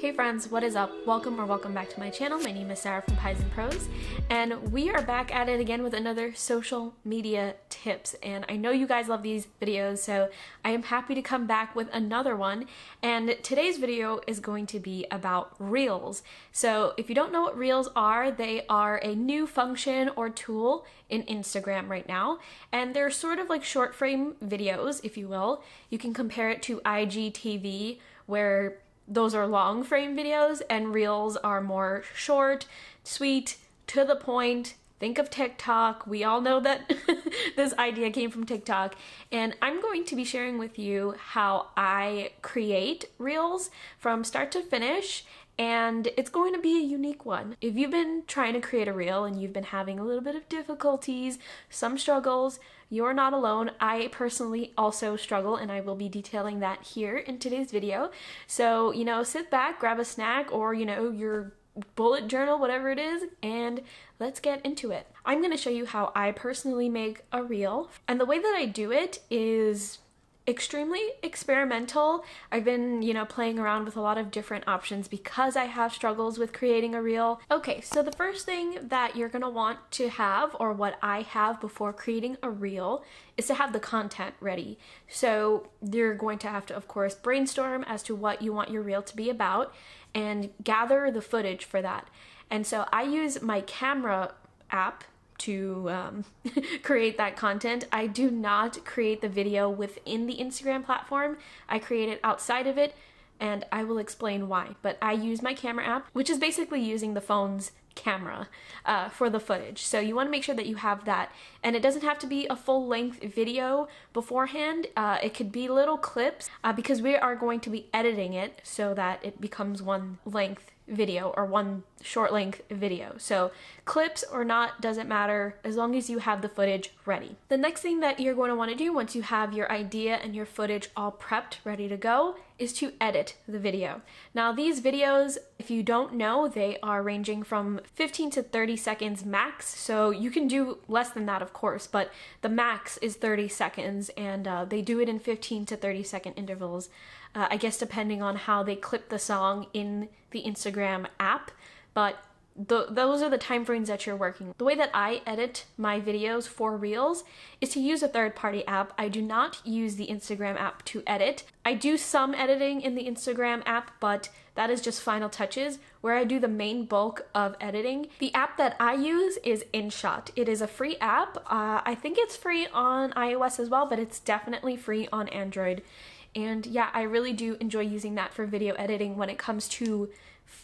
Hey friends, what is up? Welcome back to my channel. My name is Sarah from piesnprose, and we are back at it again with another social media tips. And I know you guys love these videos, so I am happy to come back with another one. And today's video is going to be about Reels. So if you don't know what Reels are, they are a new function or tool in Instagram right now, and they're sort of like short frame videos, if you will. You can compare it to IGTV, where those are long frame videos, and Reels are more short, sweet, to the point. Think of TikTok. We all know that this idea came from TikTok, and I'm going to be sharing with you how I create Reels from start to finish, and it's going to be a unique one. If you've been trying to create a reel and you've been having a little bit of difficulties, some struggles, you're not alone. I personally also struggle, and I will be detailing that here in today's video. So, sit back, grab a snack, or, your bullet journal, whatever it is, and let's get into it. I'm going to show you how I personally make a reel, and the way that I do it is extremely experimental. I've been, playing around with a lot of different options because I have struggles with creating a reel. Okay, so the first thing that you're gonna want to have, or what I have before creating a reel, is to have the content ready. So you're going to have to, of course, brainstorm as to what you want your reel to be about and gather the footage for that. And so I use my camera app to create that content. I do not create the video within the Instagram platform. I create it outside of it, and I will explain why. But I use my camera app, which is basically using the phone's camera for the footage. So you want to make sure that you have that, and it doesn't have to be a full-length video beforehand. It could be little clips because we are going to be editing it so that it becomes one length video or one short length video. So clips or not, doesn't matter as long as you have the footage ready. The next thing that you're going to want to do once you have your idea and your footage all prepped, ready to go, is to edit the video. Now these videos, if you don't know, they are ranging from 15 to 30 seconds max. So you can do less than that, of course, but the max is 30 seconds, and they do it in 15 to 30 second intervals. I guess depending on how they clip the song in the Instagram app, but those are the time frames that you're working. The way that I edit my videos for Reels is to use a third-party app. I do not use the Instagram app to edit. I do some editing in the Instagram app, but that is just final touches where I do the main bulk of editing. The app that I use is InShot. It is a free app. I think it's free on iOS as well, but it's definitely free on Android. And yeah, I really do enjoy using that for video editing when it comes to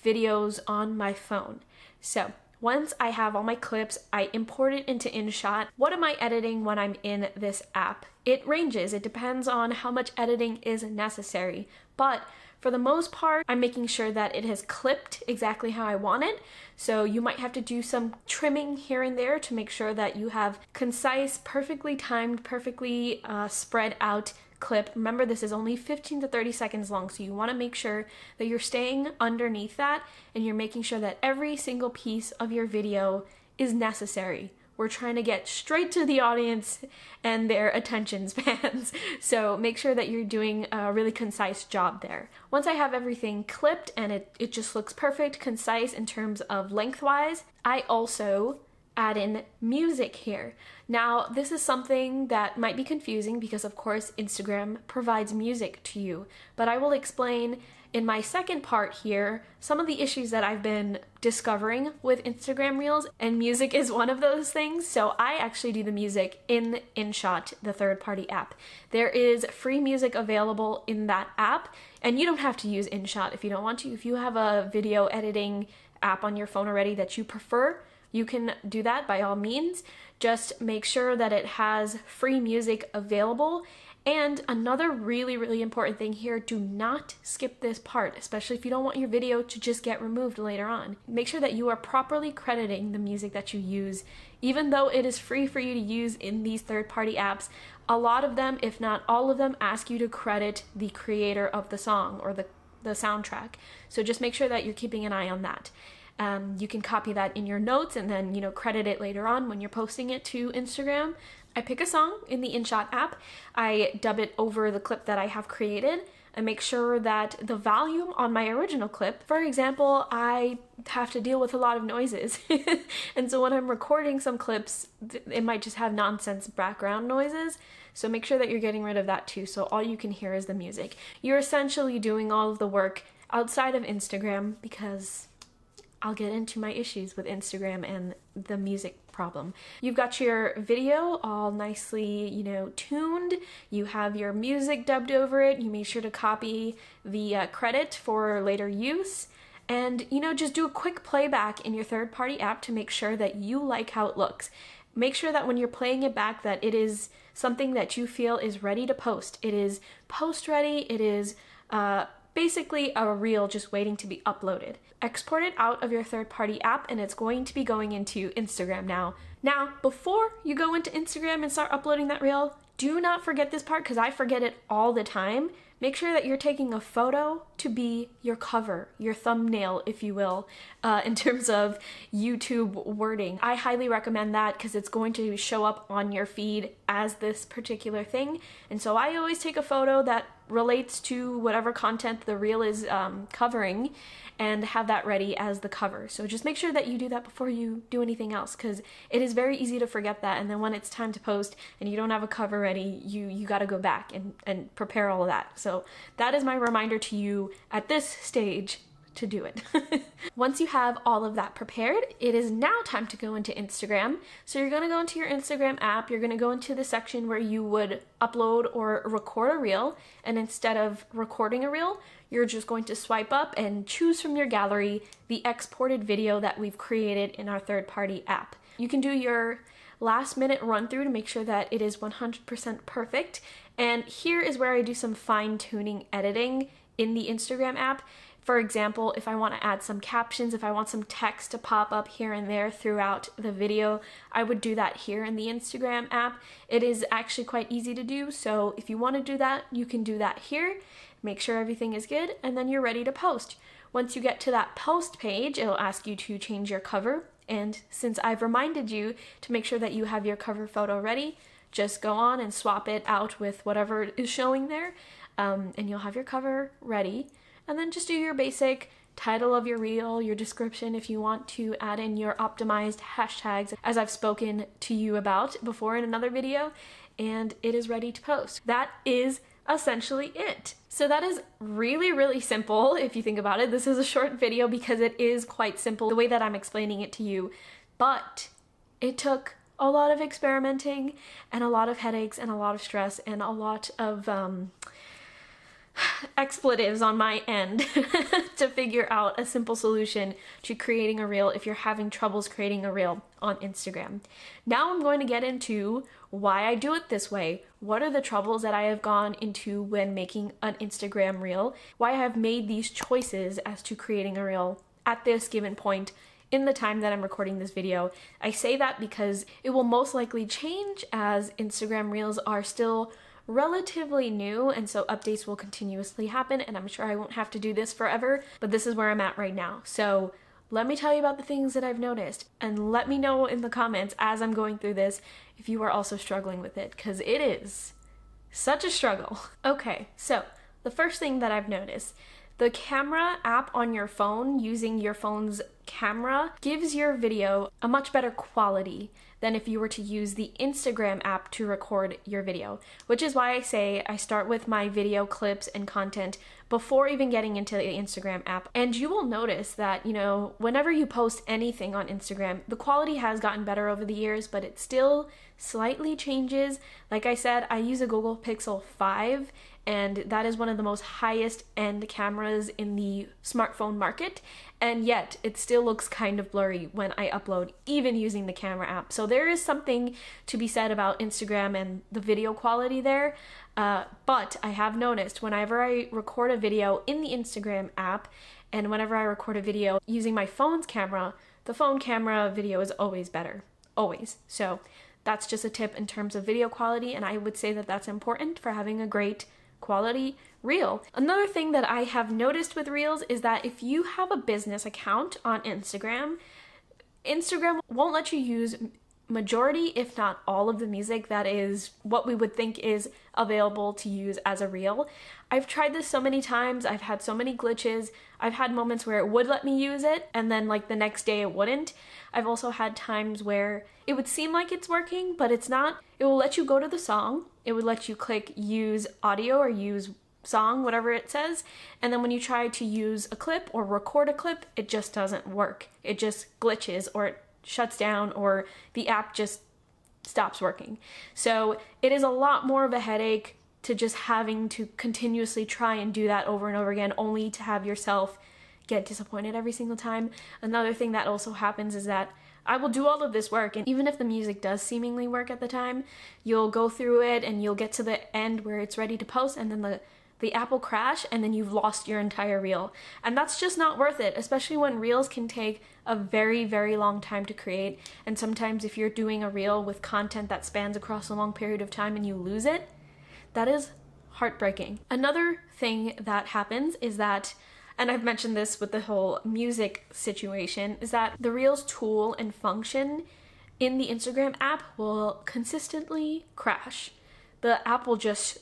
videos on my phone. So once I have all my clips, I import it into InShot. What am I editing when I'm in this app? It ranges. It depends on how much editing is necessary. But for the most part, I'm making sure that it has clipped exactly how I want it. So you might have to do some trimming here and there to make sure that you have concise, perfectly timed, perfectly spread out clip. Remember, this is only 15 to 30 seconds long, so you want to make sure that you're staying underneath that and you're making sure that every single piece of your video is necessary. We're trying to get straight to the audience and their attention spans, so make sure that you're doing a really concise job there. Once I have everything clipped and it just looks perfect, concise in terms of lengthwise, I also add in music here. Now, this is something that might be confusing because, of course, Instagram provides music to you, but I will explain in my second part here some of the issues that I've been discovering with Instagram Reels, and music is one of those things. So I actually do the music in InShot, the third-party app. There is free music available in that app, and you don't have to use InShot if you don't want to. If you have a video editing app on your phone already that you prefer, you can do that by all means. Just make sure that it has free music available. And another really, really important thing here, do not skip this part, especially if you don't want your video to just get removed later on. Make sure that you are properly crediting the music that you use. Even though it is free for you to use in these third-party apps, a lot of them, if not all of them, ask you to credit the creator of the song or the soundtrack. So just make sure that you're keeping an eye on that. You can copy that in your notes and then, credit it later on when you're posting it to Instagram. I pick a song in the InShot app, I dub it over the clip that I have created, and make sure that the volume on my original clip, for example, I have to deal with a lot of noises. And so when I'm recording some clips, it might just have nonsense background noises. So make sure that you're getting rid of that too. So all you can hear is the music. You're essentially doing all of the work outside of Instagram, because I'll get into my issues with Instagram and the music problem. You've got your video all nicely, tuned. You have your music dubbed over it. You made sure to copy the credit for later use. And, just do a quick playback in your third-party app to make sure that you like how it looks. Make sure that when you're playing it back that it is something that you feel is ready to post. It is post ready. It is basically a reel just waiting to be uploaded. Export it out of your third-party app, and it's going to be going into Instagram now. Now, before you go into Instagram and start uploading that reel, do not forget this part, because I forget it all the time. Make sure that you're taking a photo to be your cover, your thumbnail, if you will, in terms of YouTube wording. I highly recommend that because it's going to show up on your feed as this particular thing. And so I always take a photo that relates to whatever content the reel is covering and have that ready as the cover. So just make sure that you do that before you do anything else, because it is very easy to forget that. And then when it's time to post and you don't have a cover ready, you got to go back and prepare all of that. So that is my reminder to you at this stage to do it. Once you have all of that prepared, it is now time to go into Instagram. So you're going to go into your Instagram app. You're going to go into the section where you would upload or record a reel. And instead of recording a reel, you're just going to swipe up and choose from your gallery the exported video that we've created in our third-party app. You can do your last minute run through to make sure that it is 100% perfect. And here is where I do some fine-tuning editing in the Instagram app. For example, if I want to add some captions, if I want some text to pop up here and there throughout the video, I would do that here in the Instagram app. It is actually quite easy to do, so if you want to do that, you can do that here. Make sure everything is good, and then you're ready to post. Once you get to that post page, it'll ask you to change your cover, and since I've reminded you to make sure that you have your cover photo ready, just go on and swap it out with whatever is showing there, and you'll have your cover ready. And then just do your basic title of your reel, your description if you want to add in your optimized hashtags, as I've spoken to you about before in another video, and it is ready to post. That is essentially it. So that is really, really simple if you think about it. This is a short video because it is quite simple the way that I'm explaining it to you, but it took a lot of experimenting and a lot of headaches and a lot of stress and a lot of expletives on my end to figure out a simple solution to creating a reel if you're having troubles creating a reel on Instagram. Now I'm going to get into why I do it this way. What are the troubles that I have gone into when making an Instagram reel? Why I have made these choices as to creating a reel at this given point in the time that I'm recording this video. I say that because it will most likely change as Instagram reels are still relatively new, and so updates will continuously happen, and I'm sure I won't have to do this forever, but this is where I'm at right now. So let me tell you about the things that I've noticed, and let me know in the comments as I'm going through this if you are also struggling with it, because it is such a struggle. Okay, so the first thing that I've noticed, the camera app on your phone, using your phone's camera, gives your video a much better quality than if you were to use the Instagram app to record your video, which is why I say I start with my video clips and content before even getting into the Instagram app. And you will notice that, whenever you post anything on Instagram, the quality has gotten better over the years, but it still slightly changes. Like I said, I use a Google Pixel 5, and that is one of the most highest end cameras in the smartphone market, and yet it still looks kind of blurry when I upload, even using the camera app. So there is something to be said about Instagram and the video quality there, but I have noticed whenever I record a video in the Instagram app and whenever I record a video using my phone's camera, the phone camera video is always better, always. So that's just a tip in terms of video quality, and I would say that that's important for having a great quality reel. Another thing that I have noticed with reels is that if you have a business account on Instagram, Instagram won't let you use majority, if not all of the music that is what we would think is available to use as a reel. I've tried this so many times, I've had so many glitches, I've had moments where it would let me use it and then like the next day it wouldn't. I've also had times where it would seem like it's working, but it's not. It will let you go to the song, it would let you click use audio or use song, whatever it says, and then when you try to use a clip or record a clip, it just doesn't work. It just glitches or it shuts down or the app just stops working. So it is a lot more of a headache to just having to continuously try and do that over and over again, only to have yourself get disappointed every single time. Another thing that also happens is that I will do all of this work, and even if the music does seemingly work at the time, you'll go through it and you'll get to the end where it's ready to post, and then the app will crash and then you've lost your entire reel. And that's just not worth it, especially when reels can take a very, very long time to create. And sometimes if you're doing a reel with content that spans across a long period of time and you lose it, that is heartbreaking. Another thing that happens is that, and I've mentioned this with the whole music situation, is that the Reels tool and function in the Instagram app will consistently crash. The app will just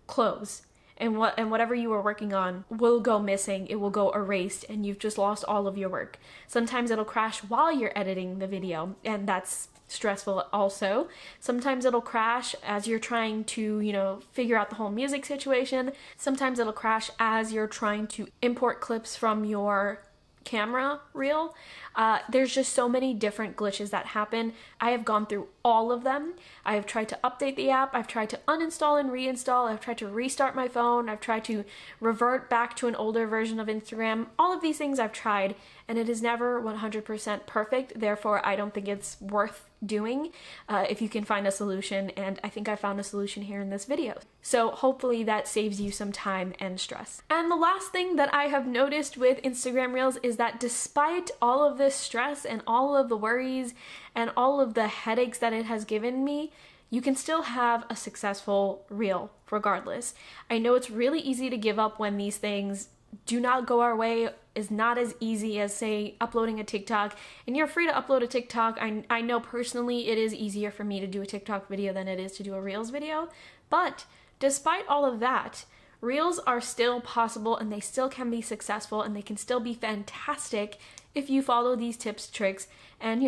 close, and whatever you were working on will go missing, it will go erased, and you've just lost all of your work. Sometimes it'll crash while you're editing the video, and that's stressful also. Sometimes it'll crash as you're trying to, figure out the whole music situation. Sometimes it'll crash as you're trying to import clips from your camera reel. There's just so many different glitches that happen. I have gone through all of them. I have tried to update the app. I've tried to uninstall and reinstall. I've tried to restart my phone. I've tried to revert back to an older version of Instagram. All of these things I've tried, and it is never 100% perfect. Therefore, I don't think it's worth doing if you can find a solution, and I think I found a solution here in this video. So hopefully that saves you some time and stress. And the last thing that I have noticed with Instagram Reels is that despite all of this stress and all of the worries and all of the headaches that it has given me, you can still have a successful reel regardless. I know it's really easy to give up when these things do not go our way, is not as easy as, say, uploading a TikTok, and you're free to upload a TikTok. I know personally it is easier for me to do a TikTok video than it is to do a Reels video, but despite all of that, Reels are still possible and they still can be successful and they can still be fantastic if you follow these tips, tricks, and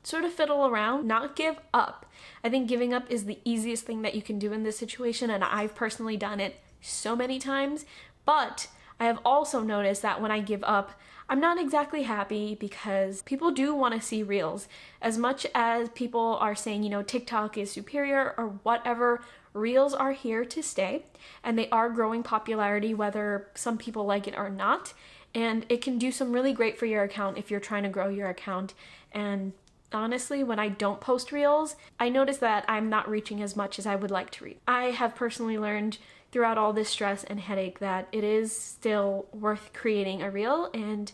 sort of fiddle around, not give up. I think giving up is the easiest thing that you can do in this situation, and I've personally done it so many times, but I have also noticed that when I give up, I'm not exactly happy because people do want to see Reels. As much as people are saying, TikTok is superior or whatever, Reels are here to stay, and they are growing popularity whether some people like it or not, and it can do some really great for your account if you're trying to grow your account. And honestly, when I don't post Reels, I notice that I'm not reaching as much as I would like to reach. I have personally learned throughout all this stress and headache that it is still worth creating a reel, and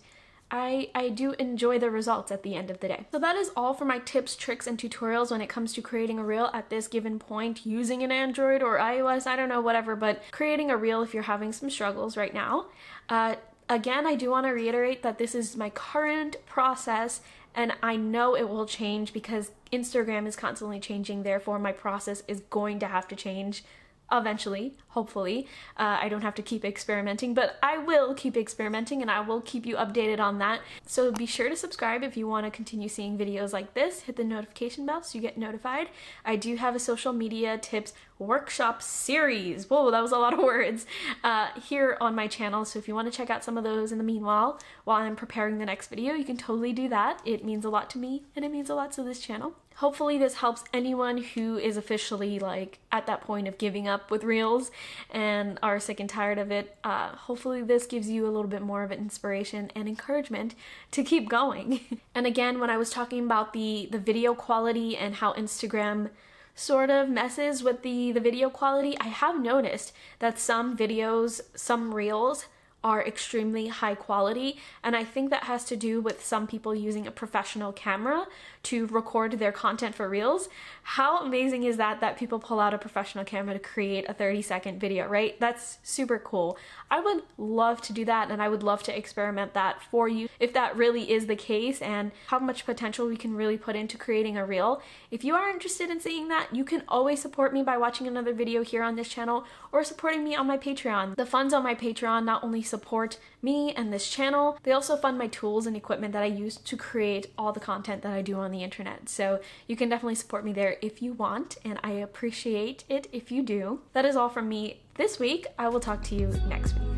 I do enjoy the results at the end of the day. So that is all for my tips, tricks, and tutorials when it comes to creating a reel at this given point using an Android or iOS, I don't know, whatever, but creating a reel if you're having some struggles right now. Again, I do want to reiterate that this is my current process, and I know it will change because Instagram is constantly changing, therefore my process is going to have to change eventually, hopefully. I don't have to keep experimenting, but I will keep experimenting and I will keep you updated on that. So be sure to subscribe if you want to continue seeing videos like this. Hit the notification bell so you get notified. I do have a social media tips workshop series. Whoa, that was a lot of words. Here on my channel. So if you want to check out some of those in the meanwhile, while I'm preparing the next video, you can totally do that. It means a lot to me and it means a lot to this channel. Hopefully this helps anyone who is officially at that point of giving up with Reels and are sick and tired of it. Hopefully this gives you a little bit more of an inspiration and encouragement to keep going. And again, when I was talking about the video quality and how Instagram sort of messes with the video quality, I have noticed that some videos, some Reels are extremely high quality, and I think that has to do with some people using a professional camera to record their content for Reels. How amazing is that people pull out a professional camera to create a 30-second video, right? That's super cool. I would love to do that, and I would love to experiment that for you if that really is the case and how much potential we can really put into creating a Reel. If you are interested in seeing that, you can always support me by watching another video here on this channel or supporting me on my Patreon. The funds on my Patreon not only support me and this channel, they also fund my tools and equipment that I use to create all the content that I do on the internet. So you can definitely support me there if you want, and I appreciate it if you do. That is all from me this week. I will talk to you next week.